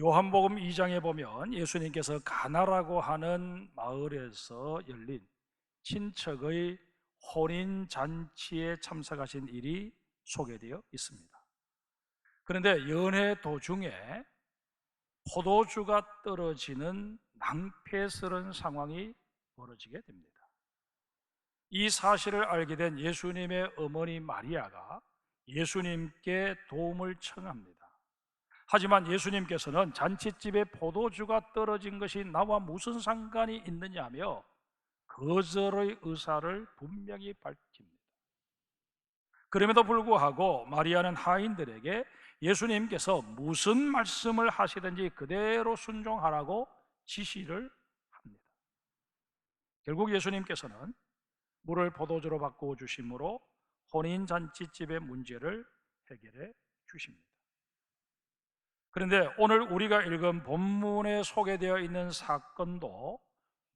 요한복음 2장에 보면 예수님께서 가나라고 하는 마을에서 열린 친척의 혼인 잔치에 참석하신 일이 소개되어 있습니다. 그런데 연회 도중에 포도주가 떨어지는 낭패스러운 상황이 벌어지게 됩니다. 이 사실을 알게 된 예수님의 어머니 마리아가 예수님께 도움을 청합니다. 하지만 예수님께서는 잔치집에 포도주가 떨어진 것이 나와 무슨 상관이 있느냐며 거절의 의사를 분명히 밝힙니다. 그럼에도 불구하고 마리아는 하인들에게 예수님께서 무슨 말씀을 하시든지 그대로 순종하라고 지시를 합니다. 결국 예수님께서는 물을 포도주로 바꾸어 주심으로 혼인잔치집의 문제를 해결해 주십니다. 그런데 오늘 우리가 읽은 본문에 소개되어 있는 사건도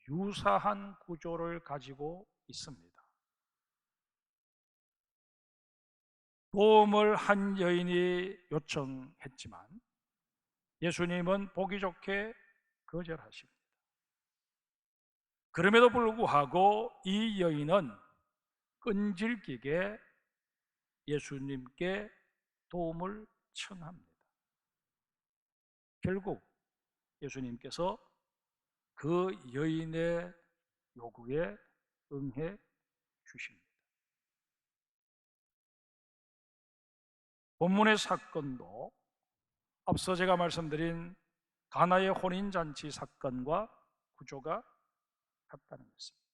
유사한 구조를 가지고 있습니다. 도움을 한 여인이 요청했지만 예수님은 보기 좋게 거절하십니다. 그럼에도 불구하고 이 여인은 끈질기게 예수님께 도움을 청합니다. 결국 예수님께서 그 여인의 요구에 응해 주십니다. 본문의 사건도 앞서 제가 말씀드린 가나의 혼인잔치 사건과 구조가 같다는 것입니다.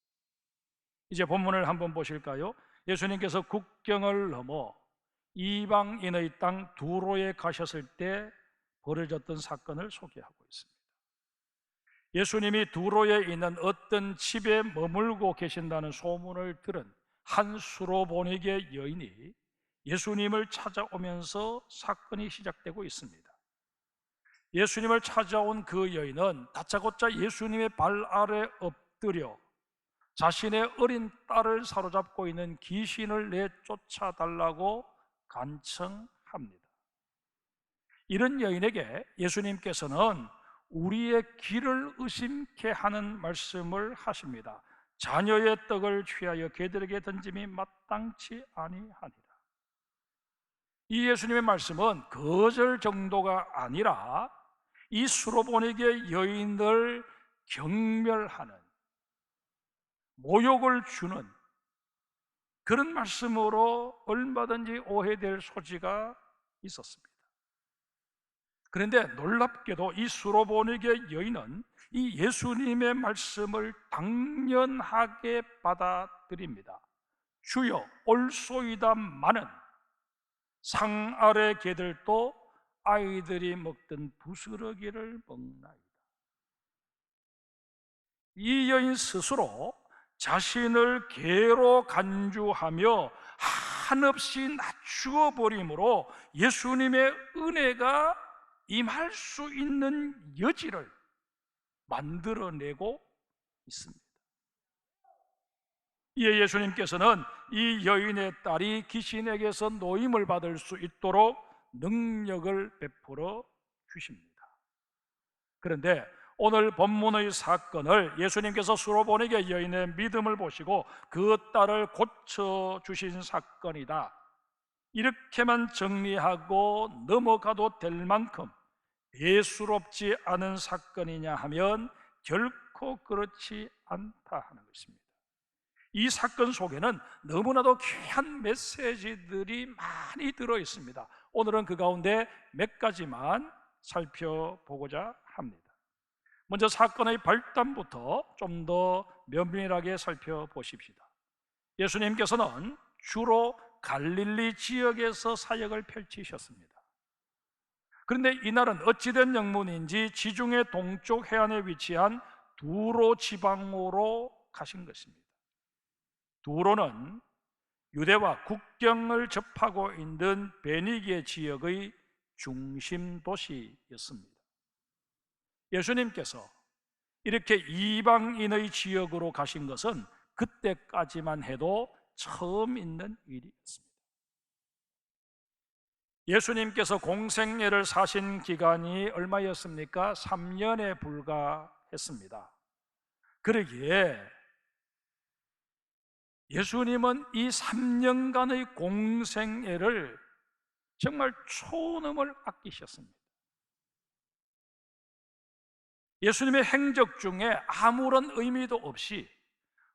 이제 본문을 한번 보실까요? 예수님께서 국경을 넘어 이방인의 땅 두로에 가셨을 때 벌어졌던 사건을 소개하고 있습니다. 예수님이 두로에 있는 어떤 집에 머물고 계신다는 소문을 들은 한 수로보니게 여인이 예수님을 찾아오면서 사건이 시작되고 있습니다. 예수님을 찾아온 그 여인은 다짜고짜 예수님의 발 아래 엎드려 자신의 어린 딸을 사로잡고 있는 귀신을 내쫓아달라고 간청합니다. 이런 여인에게 예수님께서는 우리의 길을 의심케 하는 말씀을 하십니다. 자녀의 떡을 취하여 개들에게 던짐이 마땅치 아니하니라. 이 예수님의 말씀은 거절 정도가 아니라 이 수로보니게 여인을 경멸하는, 모욕을 주는 그런 말씀으로 얼마든지 오해될 소지가 있었습니다. 그런데 놀랍게도 이 수로보니게 여인은 이 예수님의 말씀을 당연하게 받아들입니다. 주여 올소이다마는 상 아래 개들도 아이들이 먹던 부스러기를 먹나이다. 이 여인 스스로 자신을 개로 간주하며 한없이 낮추어 버림으로 예수님의 은혜가 임할 수 있는 여지를 만들어내고 있습니다. 이에 예수님께서는 이 여인의 딸이 귀신에게서 노임을 받을 수 있도록 능력을 베풀어 주십니다. 그런데 오늘 본문의 사건을 예수님께서 수로보니게 여인의 믿음을 보시고 그 딸을 고쳐주신 사건이다, 이렇게만 정리하고 넘어가도 될 만큼 예수롭지 않은 사건이냐 하면 결코 그렇지 않다 하는 것입니다. 이 사건 속에는 너무나도 귀한 메시지들이 많이 들어 있습니다. 오늘은 그 가운데 몇 가지만 살펴보고자 합니다. 먼저 사건의 발단부터 좀 더 면밀하게 살펴보십시다. 예수님께서는 주로 갈릴리 지역에서 사역을 펼치셨습니다. 그런데 이날은 어찌된 영문인지 지중해 동쪽 해안에 위치한 두로 지방으로 가신 것입니다. 두로는 유대와 국경을 접하고 있는 베니게 지역의 중심 도시였습니다. 예수님께서 이렇게 이방인의 지역으로 가신 것은 그때까지만 해도 처음 있는 일이었습니다. 예수님께서 공생애를 사신 기간이 얼마였습니까? 3년에 불과했습니다. 그러기에 예수님은 이 3년간의 공생애를 정말 초음을 아끼셨습니다. 예수님의 행적 중에 아무런 의미도 없이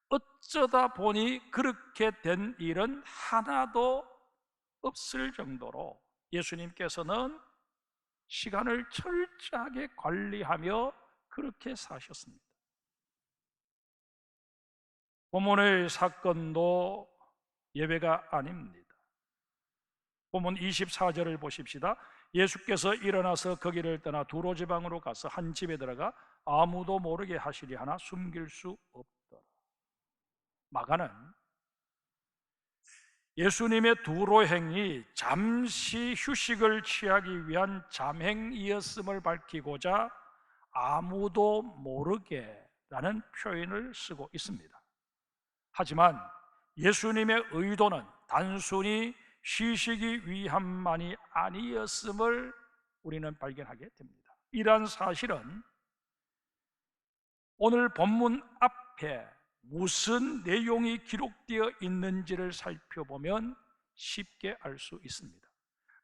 어쩌다 보니 그렇게 된 일은 하나도 없을 정도로 예수님께서는 시간을 철저하게 관리하며 그렇게 사셨습니다. 본문의 사건도 예외가 아닙니다. 본문 24절을 보십시다. 예수께서 일어나서 거기를 떠나 두로 지방으로 가서 한 집에 들어가 아무도 모르게 하시리 하나 숨길 수 없더라. 마가는 예수님의 두로행이 잠시 휴식을 취하기 위한 잠행이었음을 밝히고자 아무도 모르게 라는 표현을 쓰고 있습니다. 하지만 예수님의 의도는 단순히 쉬시기 위함만이 아니었음을 우리는 발견하게 됩니다. 이러한 사실은 오늘 본문 앞에 무슨 내용이 기록되어 있는지를 살펴보면 쉽게 알 수 있습니다.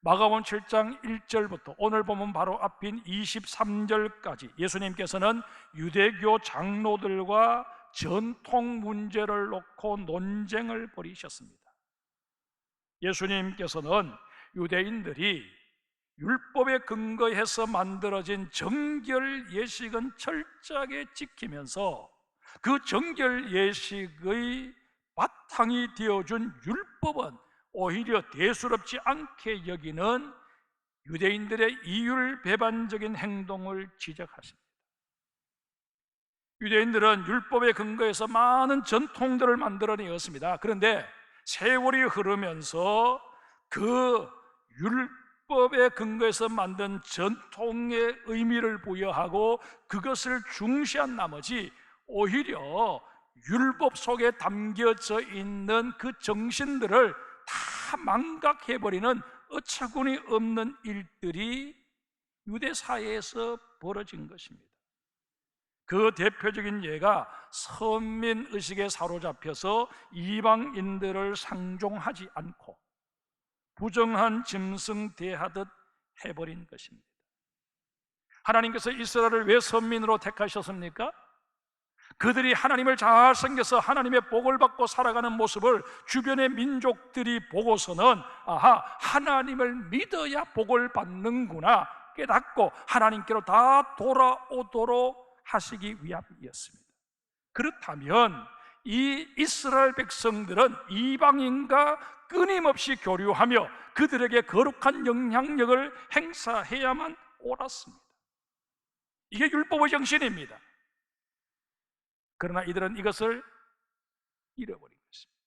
마가복음 7장 1절부터 오늘 본문 바로 앞인 23절까지 예수님께서는 유대교 장로들과 전통 문제를 놓고 논쟁을 벌이셨습니다. 예수님께서는 유대인들이 율법에 근거해서 만들어진 정결 예식은 철저하게 지키면서 그 정결 예식의 바탕이 되어준 율법은 오히려 대수롭지 않게 여기는 유대인들의 이율배반적인 행동을 지적하십니다. 유대인들은 율법에 근거해서 많은 전통들을 만들어내었습니다. 그런데 세월이 흐르면서 그 율법에 근거해서 만든 전통의 의미를 부여하고 그것을 중시한 나머지 오히려 율법 속에 담겨져 있는 그 정신들을 다 망각해버리는 어처구니 없는 일들이 유대 사회에서 벌어진 것입니다. 그 대표적인 예가 선민 의식에 사로잡혀서 이방인들을 상종하지 않고 부정한 짐승 대하듯 해버린 것입니다. 하나님께서 이스라엘을 왜 선민으로 택하셨습니까? 그들이 하나님을 잘 섬겨서 하나님의 복을 받고 살아가는 모습을 주변의 민족들이 보고서는 아하, 하나님을 믿어야 복을 받는구나 깨닫고 하나님께로 다 돌아오도록 하시기 위함이었습니다. 그렇다면 이 이스라엘 백성들은 이방인과 끊임없이 교류하며 그들에게 거룩한 영향력을 행사해야만 옳았습니다. 이게 율법의 정신입니다. 그러나 이들은 이것을 잃어버린 것입니다.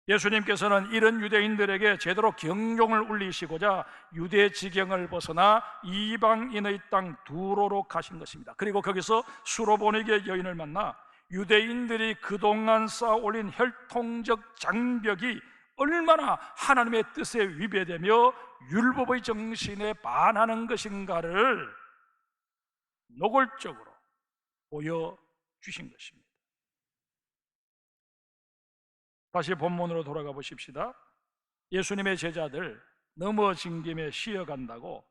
예수님께서는 이런 유대인들에게 제대로 경종을 울리시고자 유대 지경을 벗어나 이방인의 땅 두로로 가신 것입니다. 그리고 거기서 수로보니게 여인을 만나 유대인들이 그동안 쌓아올린 혈통적 장벽이 얼마나 하나님의 뜻에 위배되며 율법의 정신에 반하는 것인가를 노골적으로 보여주신 것입니다. 다시 본문으로 돌아가 보십시다. 예수님의 제자들 넘어진 김에 쉬어간다고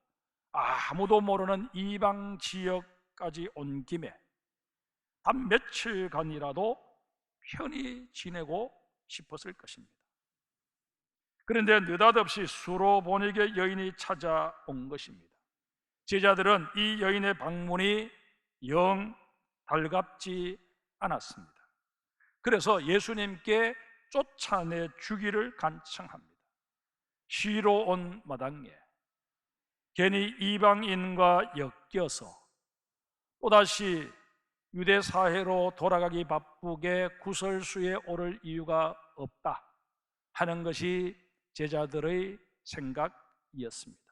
아무도 모르는 이방 지역까지 온 김에 단 며칠간이라도 편히 지내고 싶었을 것입니다. 그런데 느닷없이 수로보니게 여인이 찾아온 것입니다. 제자들은 이 여인의 방문이 영 달갑지 않았습니다. 그래서 예수님께 쫓아내 주기를 간청합니다. 쉬러 온 마당에 괜히 이방인과 엮여서 또다시 유대 사회로 돌아가기 바쁘게 구설수에 오를 이유가 없다 하는 것이 제자들의 생각이었습니다.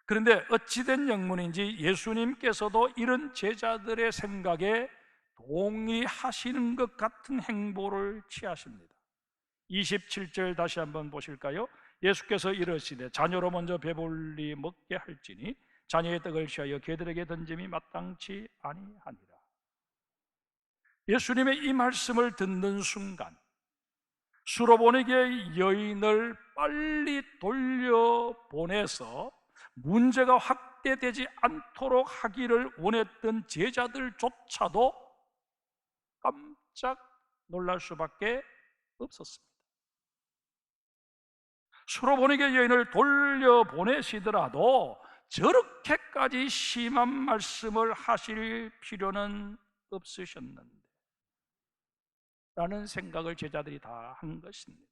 그런데 어찌된 영문인지 예수님께서도 이런 제자들의 생각에 동의하시는 것 같은 행보를 취하십니다. 27절 다시 한번 보실까요? 예수께서 이르시되 자녀로 먼저 배불리 먹게 할지니 자녀의 떡을 취하여 개들에게 던짐이 마땅치 아니하니라. 예수님의 이 말씀을 듣는 순간 수로보내기의 여인을 빨리 돌려보내서 문제가 확대되지 않도록 하기를 원했던 제자들조차도 깜짝 놀랄 수밖에 없었습니다. 수로보내기의 여인을 돌려보내시더라도 저렇게까지 심한 말씀을 하실 필요는 없으셨는데 라는 생각을 제자들이 다 한 것입니다.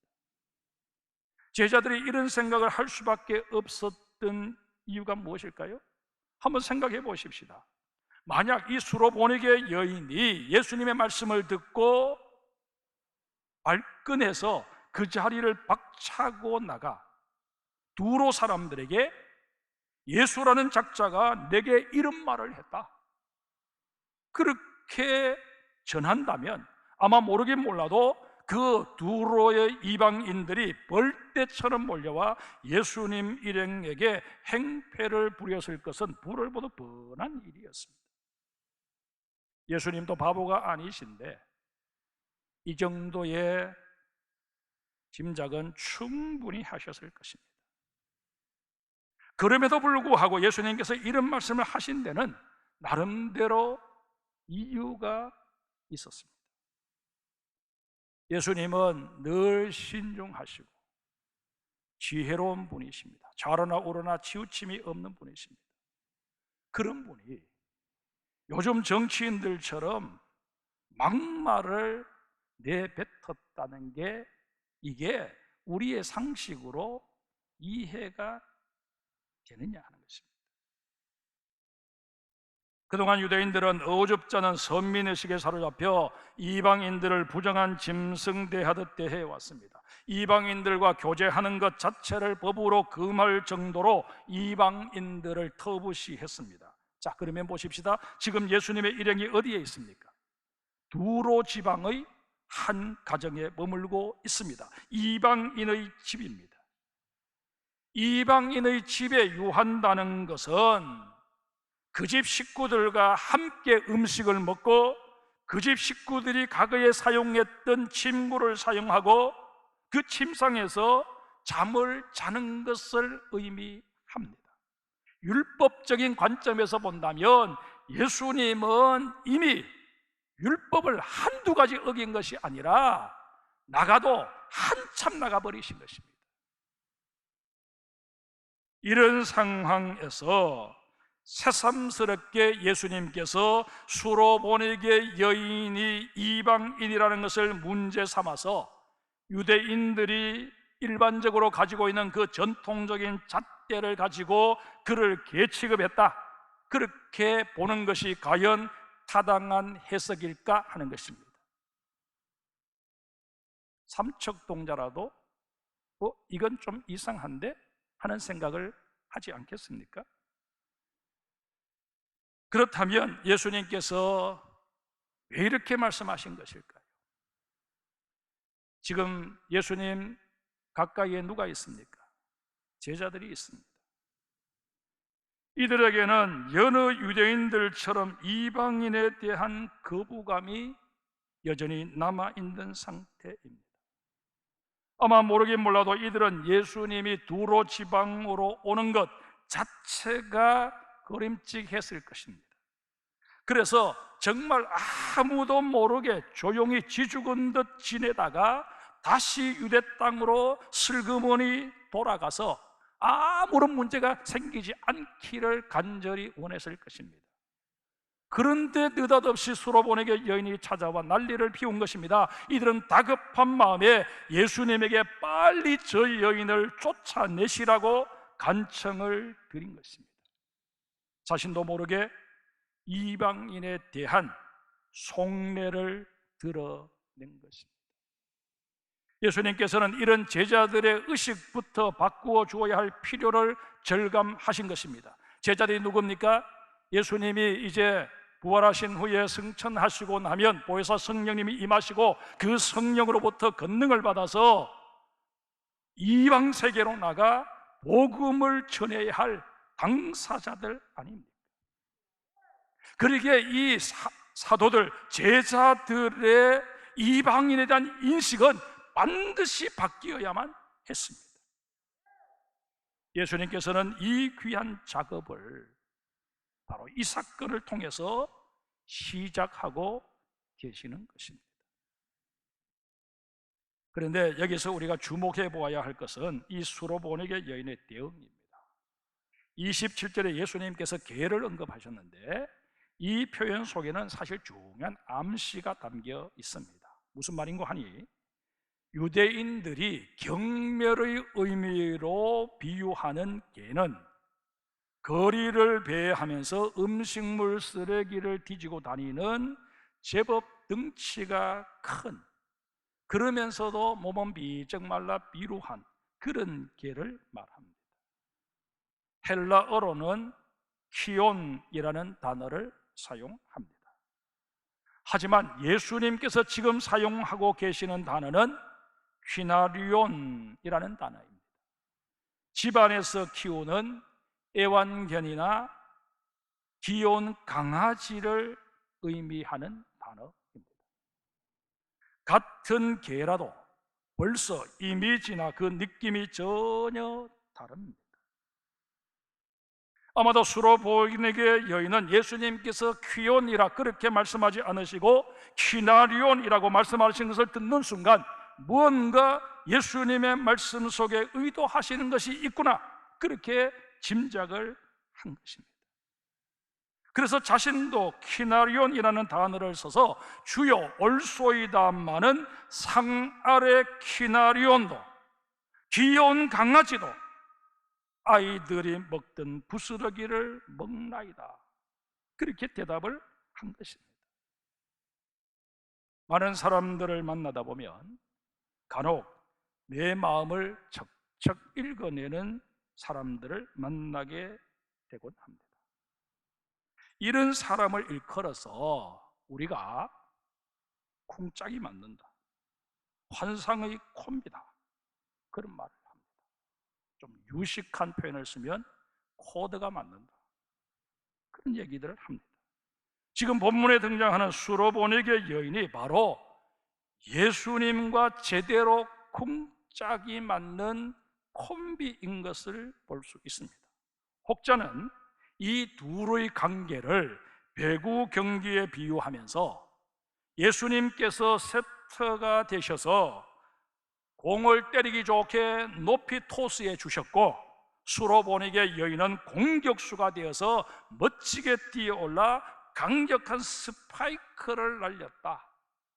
제자들이 이런 생각을 할 수밖에 없었던 이유가 무엇일까요? 한번 생각해 보십시다. 만약 이 수로보내기의 여인이 예수님의 말씀을 듣고 발끈해서 그 자리를 박차고 나가 두로 사람들에게 예수라는 작자가 내게 이런 말을 했다, 그렇게 전한다면 아마 모르긴 몰라도 그 두로의 이방인들이 벌떼처럼 몰려와 예수님 일행에게 행패를 부렸을 것은 불을 보듯 뻔한 일이었습니다. 예수님도 바보가 아니신데 이 정도의 짐작은 충분히 하셨을 것입니다. 그럼에도 불구하고 예수님께서 이런 말씀을 하신 데는 나름대로 이유가 있었습니다. 예수님은 늘 신중하시고 지혜로운 분이십니다. 좌로나 우로나 치우침이 없는 분이십니다. 그런 분이 요즘 정치인들처럼 막말을 내뱉었다는 게 이게 우리의 상식으로 이해가 되느냐 하는 것입니다. 그동안 유대인들은 어줍잖은 선민의식에 사로잡혀 이방인들을 부정한 짐승대하듯 대해왔습니다. 이방인들과 교제하는 것 자체를 법으로 금할 정도로 이방인들을 터부시했습니다. 자, 그러면 보십시다. 지금 예수님의 일행이 어디에 있습니까? 두로 지방의 한 가정에 머물고 있습니다. 이방인의 집입니다. 이방인의 집에 유한다는 것은 그 집 식구들과 함께 음식을 먹고 그 집 식구들이 과거에 사용했던 침구를 사용하고 그 침상에서 잠을 자는 것을 의미합니다. 율법적인 관점에서 본다면 예수님은 이미 율법을 한두 가지 어긴 것이 아니라 나가도 한참 나가버리신 것입니다. 이런 상황에서 새삼스럽게 예수님께서 수로보내기의 여인이 이방인이라는 것을 문제 삼아서 유대인들이 일반적으로 가지고 있는 그 전통적인 잣대를 가지고 그를 개취급했다, 그렇게 보는 것이 과연 타당한 해석일까 하는 것입니다. 삼척동자라도 이건 좀 이상한데 하는 생각을 하지 않겠습니까? 그렇다면 예수님께서 왜 이렇게 말씀하신 것일까요? 지금 예수님 가까이에 누가 있습니까? 제자들이 있습니다. 이들에게는 여느 유대인들처럼 이방인에 대한 거부감이 여전히 남아있는 상태입니다. 아마 모르긴 몰라도 이들은 예수님이 두로 지방으로 오는 것 자체가 꺼림칙했을 것입니다. 그래서 정말 아무도 모르게 조용히 지죽은 듯 지내다가 다시 유대 땅으로 슬그머니 돌아가서 아무런 문제가 생기지 않기를 간절히 원했을 것입니다. 그런데 느닷없이 수로보내기의 여인이 찾아와 난리를 피운 것입니다. 이들은 다급한 마음에 예수님에게 빨리 저 여인을 쫓아내시라고 간청을 드린 것입니다. 자신도 모르게 이방인에 대한 속내를 드러낸 것입니다. 예수님께서는 이런 제자들의 의식부터 바꾸어 주어야 할 필요를 절감하신 것입니다. 제자들이 누굽니까? 예수님이 이제 부활하신 후에 승천하시고 나면 보혜사 성령님이 임하시고 그 성령으로부터 권능을 받아서 이방 세계로 나가 복음을 전해야 할 당사자들 아닙니까? 그러기에 이 사도들, 제자들의 이방인에 대한 인식은 반드시 바뀌어야만 했습니다. 예수님께서는 이 귀한 작업을 바로 이 사건을 통해서 시작하고 계시는 것입니다. 그런데 여기서 우리가 주목해 보아야 할 것은 이 수로보니게 여인의 대응입니다. 27절에 예수님께서 개를 언급하셨는데 이 표현 속에는 사실 중요한 암시가 담겨 있습니다. 무슨 말인고 하니, 유대인들이 경멸의 의미로 비유하는 개는 거리를 배회하면서 음식물 쓰레기를 뒤지고 다니는 제법 등치가 큰, 그러면서도 몸은 비쩍 말라 비루한 그런 개를 말합니다. 헬라어로는 키온이라는 단어를 사용합니다. 하지만 예수님께서 지금 사용하고 계시는 단어는 퀴나리온이라는 단어입니다. 집안에서 키우는 애완견이나 귀여운 강아지를 의미하는 단어입니다. 같은 개라도 벌써 이미지나 그 느낌이 전혀 다릅니다. 아마도 수로보니게 여인은 예수님께서 퀴온이라 그렇게 말씀하지 않으시고 퀴나리온이라고 말씀하시는 것을 듣는 순간 무언가 예수님의 말씀 속에 의도하시는 것이 있구나, 그렇게 짐작을 한 것입니다. 그래서 자신도 퀴나리온이라는 단어를 써서 주여 올소이다마는 상 아래 퀴나리온도, 귀여운 강아지도 아이들이 먹던 부스러기를 먹나이다, 그렇게 대답을 한 것입니다. 많은 사람들을 만나다 보면 간혹 내 마음을 척척 읽어내는 사람들을 만나게 되곤 합니다. 이런 사람을 일컬어서 우리가 쿵짝이 맞는다, 환상의 콤비다, 그런 말을 합니다. 좀 유식한 표현을 쓰면 코드가 맞는다, 그런 얘기들을 합니다. 지금 본문에 등장하는 수로보니게 여인이 바로 예수님과 제대로 쿵짝이 맞는 콤비인 것을 볼 수 있습니다. 혹자는 이 둘의 관계를 배구 경기에 비유하면서 예수님께서 세터가 되셔서 공을 때리기 좋게 높이 토스해 주셨고 수로보니게 여인은 공격수가 되어서 멋지게 뛰어올라 강력한 스파이크를 날렸다,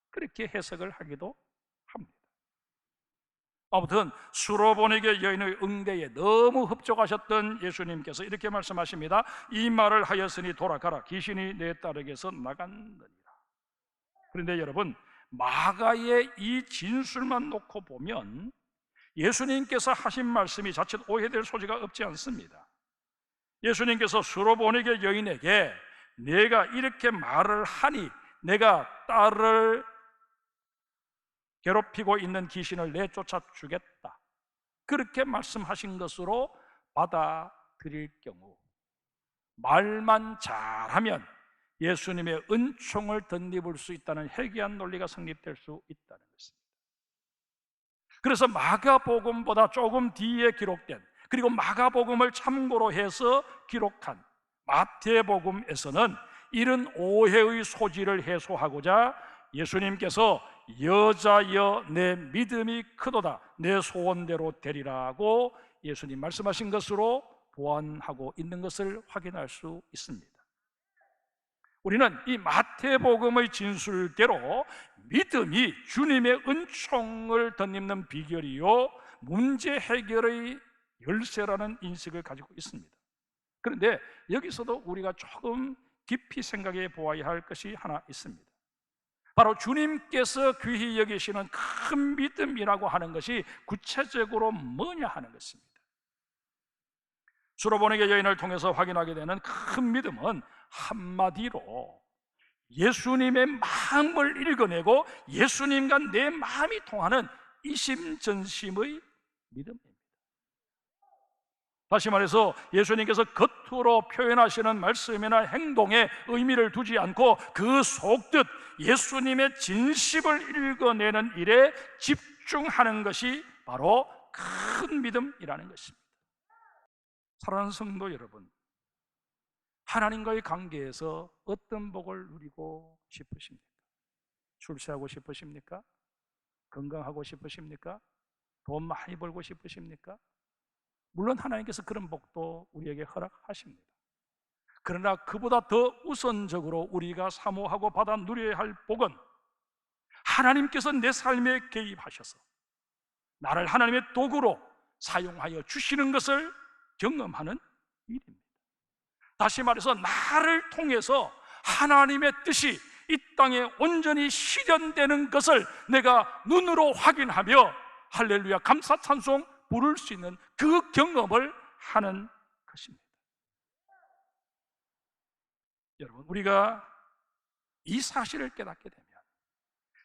그렇게 해석을 하기도 합니다. 아무튼 수로보니게 여인의 응대에 너무 흡족하셨던 예수님께서 이렇게 말씀하십니다. 이 말을 하였으니 돌아가라, 귀신이 내 딸에게서 나갔느니라. 그런데 여러분, 마가의 이 진술만 놓고 보면 예수님께서 하신 말씀이 자칫 오해될 소지가 없지 않습니다. 예수님께서 수로보니게 여인에게 내가 이렇게 말을 하니 내가 딸을 괴롭히고 있는 귀신을 내쫓아 주겠다, 그렇게 말씀하신 것으로 받아들일 경우 말만 잘하면 예수님의 은총을 덧입을 수 있다는 해괴한 논리가 성립될 수 있다는 것입니다. 그래서 마가복음보다 조금 뒤에 기록된, 그리고 마가복음을 참고로 해서 기록한 마태복음에서는 이런 오해의 소지를 해소하고자 예수님께서 여자여 내 믿음이 크도다, 내 소원대로 되리라고 예수님 말씀하신 것으로 보완하고 있는 것을 확인할 수 있습니다. 우리는 이 마태복음의 진술대로 믿음이 주님의 은총을 덧입는 비결이요 문제 해결의 열쇠라는 인식을 가지고 있습니다. 그런데 여기서도 우리가 조금 깊이 생각해 보아야 할 것이 하나 있습니다. 바로 주님께서 귀히 여기시는 큰 믿음이라고 하는 것이 구체적으로 뭐냐 하는 것입니다. 수로보니게 여인을 통해서 확인하게 되는 큰 믿음은 한마디로 예수님의 마음을 읽어내고 예수님과 내 마음이 통하는 이심전심의 믿음입니다. 다시 말해서 예수님께서 겉으로 표현하시는 말씀이나 행동에 의미를 두지 않고 그 속뜻 예수님의 진심을 읽어내는 일에 집중하는 것이 바로 큰 믿음이라는 것입니다. 사랑하는 성도 여러분, 하나님과의 관계에서 어떤 복을 누리고 싶으십니까? 출세하고 싶으십니까? 건강하고 싶으십니까? 돈 많이 벌고 싶으십니까? 물론 하나님께서 그런 복도 우리에게 허락하십니다. 그러나 그보다 더 우선적으로 우리가 사모하고 받아 누려야 할 복은 하나님께서 내 삶에 개입하셔서 나를 하나님의 도구로 사용하여 주시는 것을 경험하는 일입니다. 다시 말해서 나를 통해서 하나님의 뜻이 이 땅에 온전히 실현되는 것을 내가 눈으로 확인하며 할렐루야 감사 찬송 부를 수 있는 그 경험을 하는 것입니다. 여러분, 우리가 이 사실을 깨닫게 되면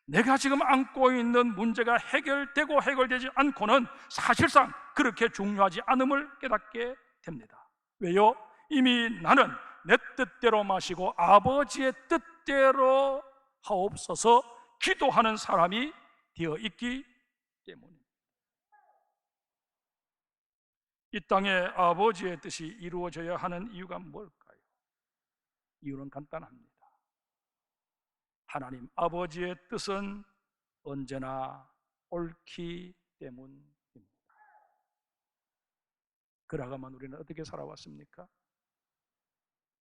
내가 지금 안고 있는 문제가 해결되고 해결되지 않고는 사실상 그렇게 중요하지 않음을 깨닫게 됩니다. 왜요? 이미 나는 내 뜻대로 마시고 아버지의 뜻대로 하옵소서 기도하는 사람이 되어 있기 때문입니다. 이 땅에 아버지의 뜻이 이루어져야 하는 이유가 뭘까요? 이유는 간단합니다. 하나님 아버지의 뜻은 언제나 옳기 때문입니다. 그러가만 우리는 어떻게 살아왔습니까?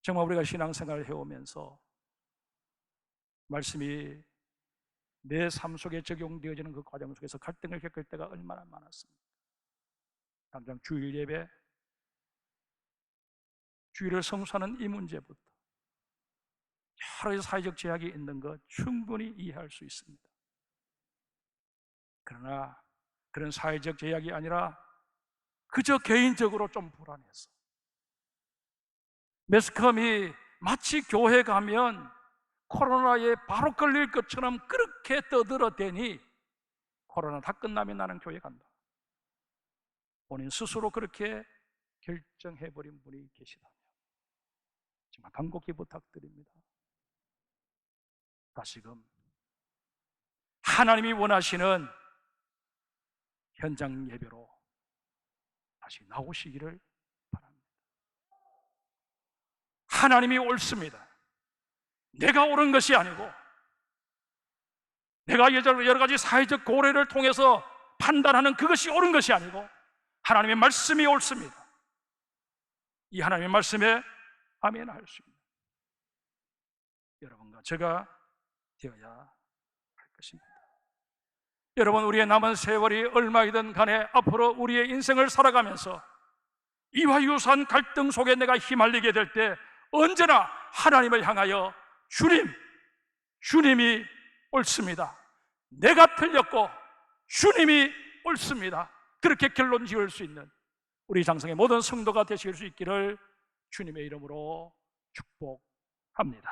정말 우리가 신앙생활을 해오면서 말씀이 내 삶 속에 적용되어지는 그 과정 속에서 갈등을 겪을 때가 얼마나 많았습니까? 당장 주일 예배, 주일을 성수하는 이 문제부터 여러 가지 사회적 제약이 있는 것 충분히 이해할 수 있습니다. 그러나 그런 사회적 제약이 아니라 그저 개인적으로 좀 불안해서 매스컴이 마치 교회 가면 코로나에 바로 걸릴 것처럼 그렇게 떠들어대니 코로나 다 끝나면 나는 교회 간다. 본인 스스로 그렇게 결정해버린 분이 계시다면 정말 간곡히 부탁드립니다. 다시금 하나님이 원하시는 현장 예배로 다시 나오시기를 바랍니다. 하나님이 옳습니다. 내가 옳은 것이 아니고 내가 여러 가지 사회적 고려를 통해서 판단하는 그것이 옳은 것이 아니고 하나님의 말씀이 옳습니다. 이 하나님의 말씀에 아멘 할 수 있는 여러분과 제가 되어야 할 것입니다. 여러분, 우리의 남은 세월이 얼마이든 간에 앞으로 우리의 인생을 살아가면서 이와 유사한 갈등 속에 내가 휘말리게 될 때 언제나 하나님을 향하여 주님이 옳습니다. 내가 틀렸고 주님이 옳습니다. 그렇게 결론 지을 수 있는 우리 장성의 모든 성도가 되실 수 있기를 주님의 이름으로 축복합니다.